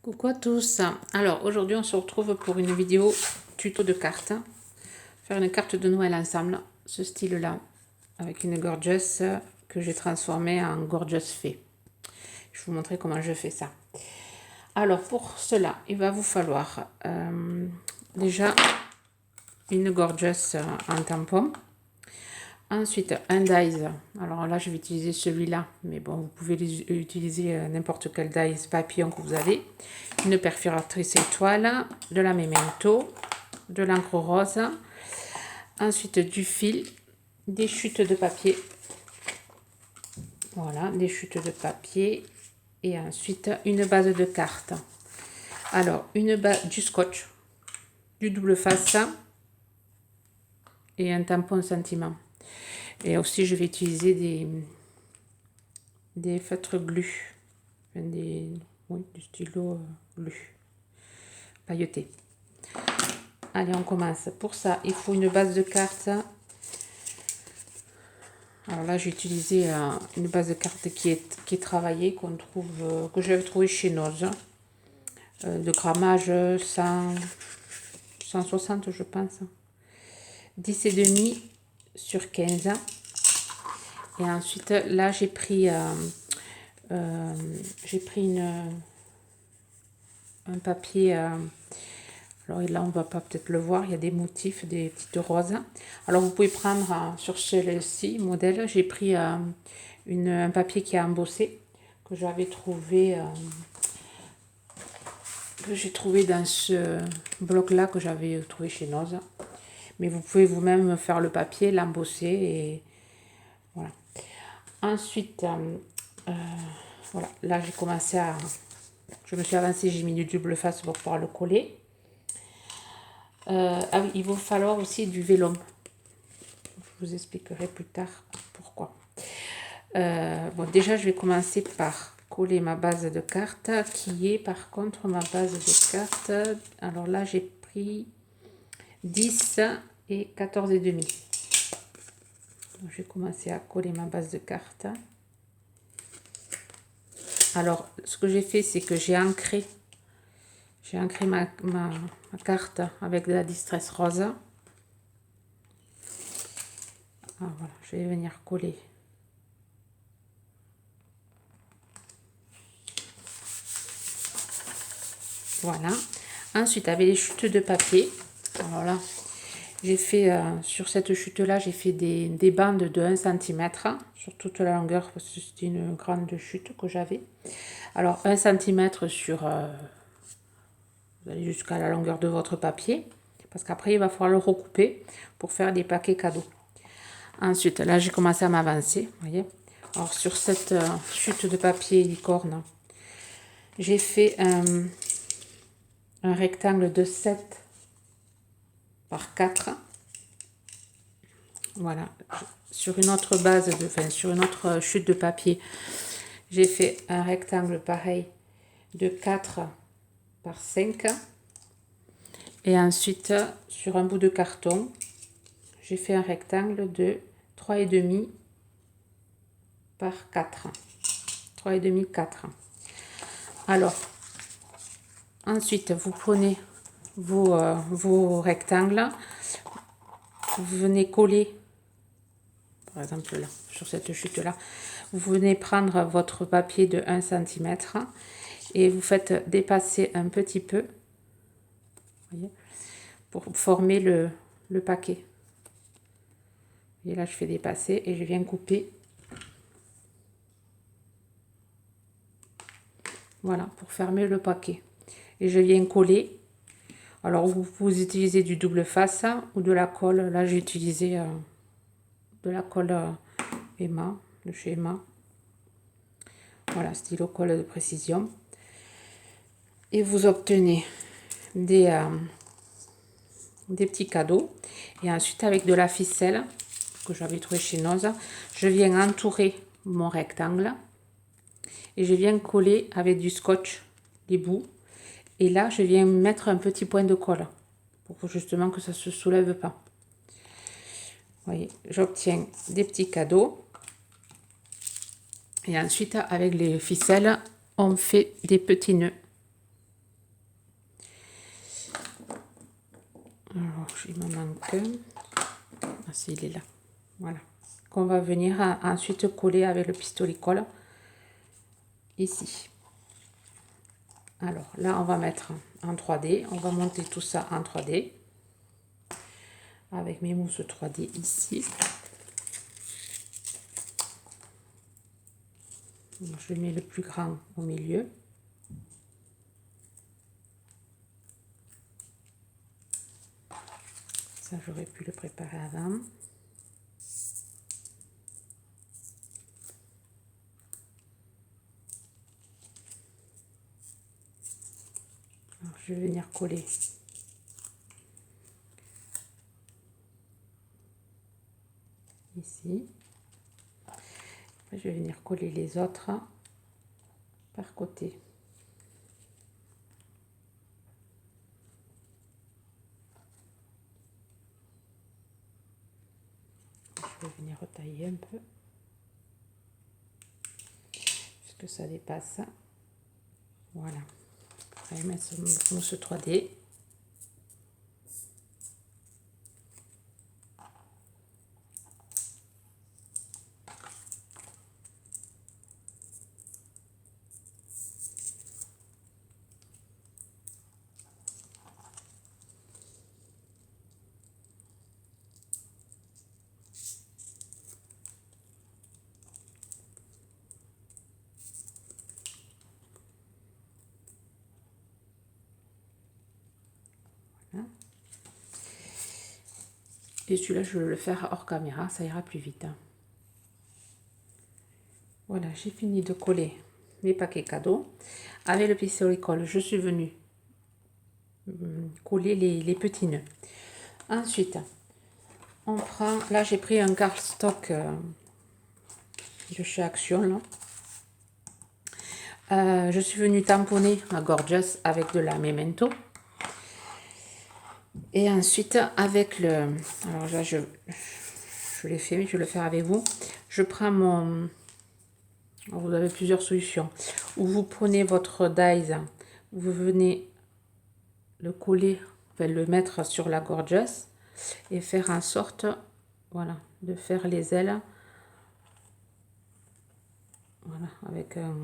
Coucou à tous. Alors aujourd'hui on se retrouve pour une vidéo tuto de cartes. Faire une carte de Noël ensemble, ce style là, avec une gorgeous que j'ai transformée en gorgeous fée. Je vais vous montrer comment je fais ça. Alors pour cela, il va vous falloir déjà une gorgeous en tampon. Ensuite, un dies. Alors là, je vais utiliser celui-là, mais bon, vous pouvez utiliser n'importe quel dies papillon que vous avez. Une perforatrice étoile, de la memento, de l'encre rose. Ensuite, du fil, des chutes de papier. Voilà, des chutes de papier. Et ensuite, une base de cartes. Alors, une base du scotch, du double face et un tampon sentiment. Et aussi, je vais utiliser des feutres glu, du stylo glu, pailleté. Allez, on commence. Pour ça, il faut une base de cartes. Alors là, j'ai utilisé une base de cartes qui est travaillée, que j'avais trouvé chez Noz. De grammage 160, je pense. 10,5 sur 15. Et ensuite, là, j'ai pris un papier. Alors là, on ne va pas peut-être le voir. Il y a des motifs, des petites roses. Alors, vous pouvez prendre sur celui-ci, modèle. J'ai pris un papier qui est embossé, que j'avais trouvé, j'ai trouvé dans ce bloc-là que j'avais trouvé chez Noz. Mais vous pouvez vous-même faire le papier, l'embosser et voilà. Ensuite, voilà, là j'ai commencé à... Je me suis avancée, j'ai mis du double face pour pouvoir le coller. Ah oui, il va falloir aussi du vélum. Je vous expliquerai plus tard pourquoi. Bon, déjà, je vais commencer par coller ma base de cartes, qui est par contre ma base de cartes. Alors là, j'ai pris 10 et 14,5. Je vais commencer à coller ma base de cartes. Alors, ce que j'ai fait, c'est que j'ai ancré ma carte avec de la distress rose. Alors, voilà, je vais venir coller. Voilà. Ensuite, avec les chutes de papier, alors là, j'ai fait, sur cette chute-là, j'ai fait des bandes de 1 cm sur toute la longueur, parce que c'était une grande chute que j'avais. Alors, 1 cm sur... vous allez jusqu'à la longueur de votre papier, parce qu'après, il va falloir le recouper pour faire des paquets cadeaux. Ensuite, là, j'ai commencé à m'avancer, vous voyez. Alors, sur cette chute de papier licorne, j'ai fait un rectangle de 7 par 4. Voilà. Sur une autre base, sur une autre chute de papier, j'ai fait un rectangle pareil de 4 par 5. Et ensuite, sur un bout de carton, j'ai fait un rectangle de 3,5 par 4. 3,5, 4. Alors, ensuite, vous prenez vos rectangles, vous venez coller, par exemple là, sur cette chute-là, vous venez prendre votre papier de 1 cm et vous faites dépasser un petit peu, voyez, pour former le paquet. Et là, je fais dépasser et je viens couper. Voilà, pour fermer le paquet. Et je viens coller. Alors, vous utilisez du double face ou de la colle. Là, j'ai utilisé de la colle Emma, de chez Emma. Voilà, stylo colle de précision. Et vous obtenez des petits cadeaux. Et ensuite, avec de la ficelle que j'avais trouvé chez Noz, je viens entourer mon rectangle. Et je viens coller avec du scotch les bouts. Et là, je viens mettre un petit point de colle pour justement que ça ne se soulève pas. Vous voyez, j'obtiens des petits cadeaux. Et ensuite, avec les ficelles, on fait des petits nœuds. Alors, il me manque un. Ah, si, il est là. Voilà. Qu'on va venir ensuite coller avec le pistolet colle ici. Alors là, on va mettre en 3D. On va monter tout ça en 3D. Avec mes mousses 3D ici. Donc, je mets le plus grand au milieu. Ça, j'aurais pu le préparer avant. Alors, je vais venir coller ici. Après, je vais venir coller les autres par côté. Je vais venir retailler un peu puisque ça dépasse. Voilà. Je vais mettre ce mousse 3D. Voilà. Et celui-là, je vais le faire hors caméra, ça ira plus vite. Voilà, j'ai fini de coller mes paquets cadeaux. Avec le pistolet colle, je suis venue coller les petits nœuds. Ensuite, on prend, là j'ai pris un cardstock de chez Action. Là. Je suis venue tamponner ma Gorgeous avec de la Memento. Et ensuite, avec le... Alors là, je l'ai fait, mais je vais le faire avec vous. Je prends mon... Alors, vous avez plusieurs solutions. Ou vous prenez votre dies, vous venez le coller, enfin, le mettre sur la Gorgeous et faire en sorte, voilà, de faire les ailes. Voilà, avec un...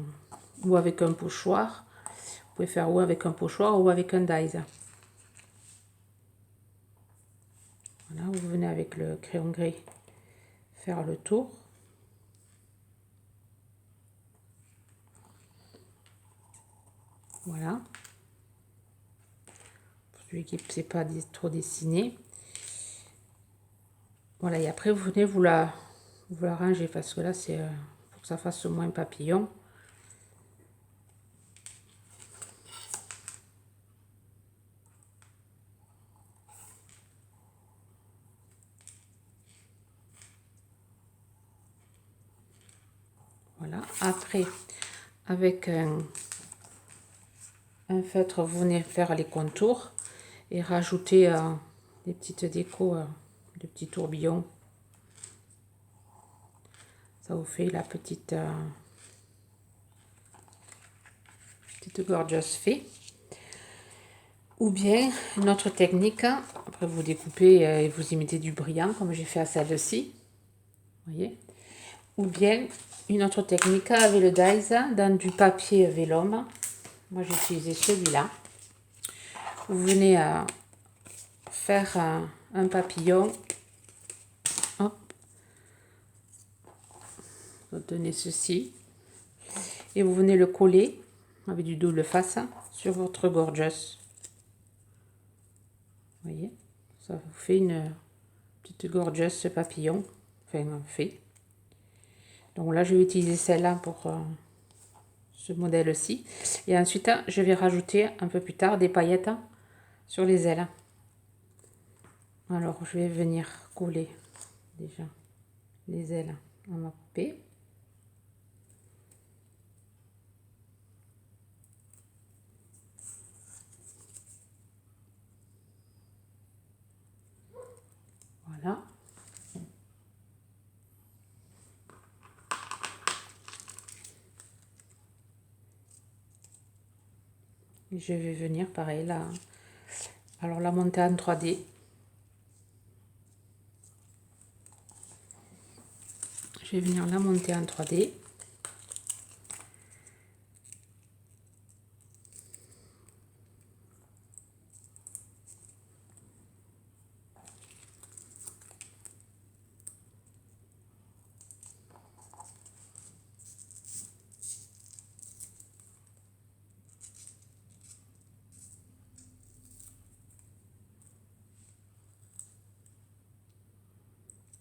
ou avec un pochoir. Vous pouvez faire ou avec un pochoir ou avec un dies. Voilà, vous venez avec le crayon gris faire le tour. Voilà. Pour celui qui ne sait pas trop dessiner. Voilà, et après vous venez vous la ranger parce que là c'est pour que ça fasse moins papillon. Voilà, après avec un feutre, vous venez faire les contours et rajouter des petites décos, de petits tourbillons. Ça vous fait la petite Gorgeous fait. Ou bien une autre technique, après vous découpez et vous y mettez du brillant comme j'ai fait à celle-ci. Voyez. Ou bien une autre technique avec le dies dans du papier vélum. Moi j'ai utilisé celui-là. Vous venez à faire un papillon. Hop. Vous tenez ceci. Et vous venez le coller avec du double face sur votre Gorgeous. Vous voyez, ça vous fait une petite Gorgeous papillon. Enfin, fait. Donc là, je vais utiliser celle-là pour ce modèle-ci. Et ensuite, je vais rajouter un peu plus tard des paillettes sur les ailes. Alors, je vais venir coller déjà les ailes en ma poupée. Voilà. Et je vais venir pareil là. Alors la monter en 3D. Je vais venir la monter en 3D.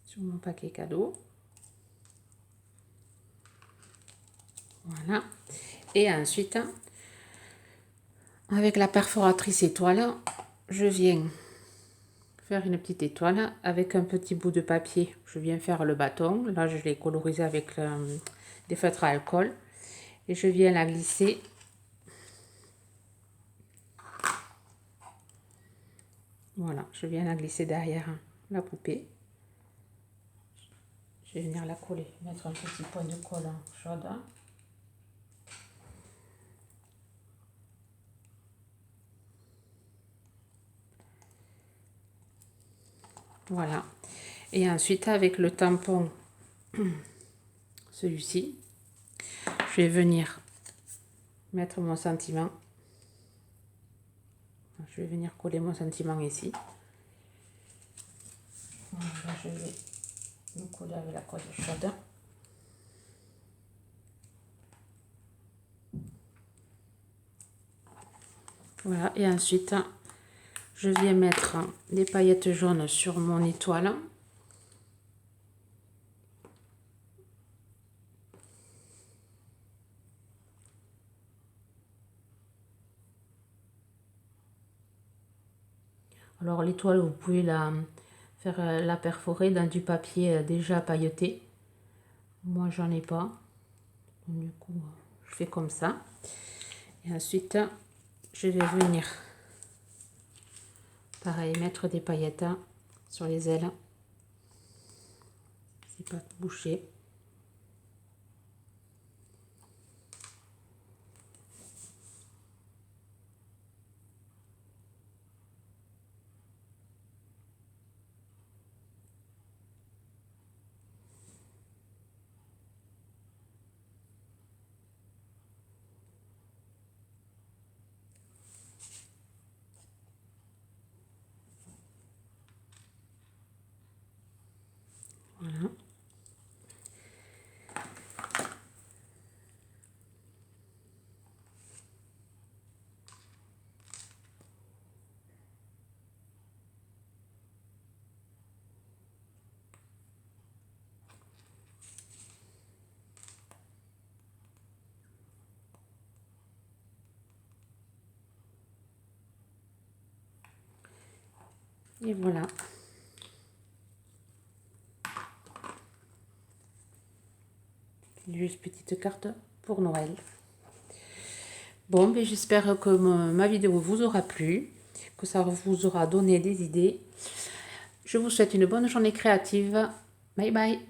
Sur mon paquet cadeau. Voilà. Et ensuite, avec la perforatrice étoile, je viens faire une petite étoile avec un petit bout de papier. Je viens faire le bâton. Là, je l'ai colorisé avec des feutres à alcool. Et je viens la glisser. Voilà, je viens la glisser derrière la poupée. Je vais venir la coller, mettre un petit point de colle chaude. Voilà. Et ensuite, avec le tampon, celui-ci, je vais venir mettre mon sentiment. Je vais venir coller mon sentiment ici. Voilà, je vais le coller avec la colle chaude. Voilà, et ensuite, je viens mettre des paillettes jaunes sur mon étoile. Alors l'étoile, vous pouvez la faire la perforer dans du papier déjà pailleté. Moi, j'en ai pas. Donc, du coup, je fais comme ça. Et ensuite, je vais venir, pareil, mettre des paillettes sur les ailes. C'est pas bouché. Voilà. Et voilà. Juste petite carte pour Noël. Bon, ben j'espère que ma vidéo vous aura plu, que ça vous aura donné des idées. Je vous souhaite une bonne journée créative. Bye bye.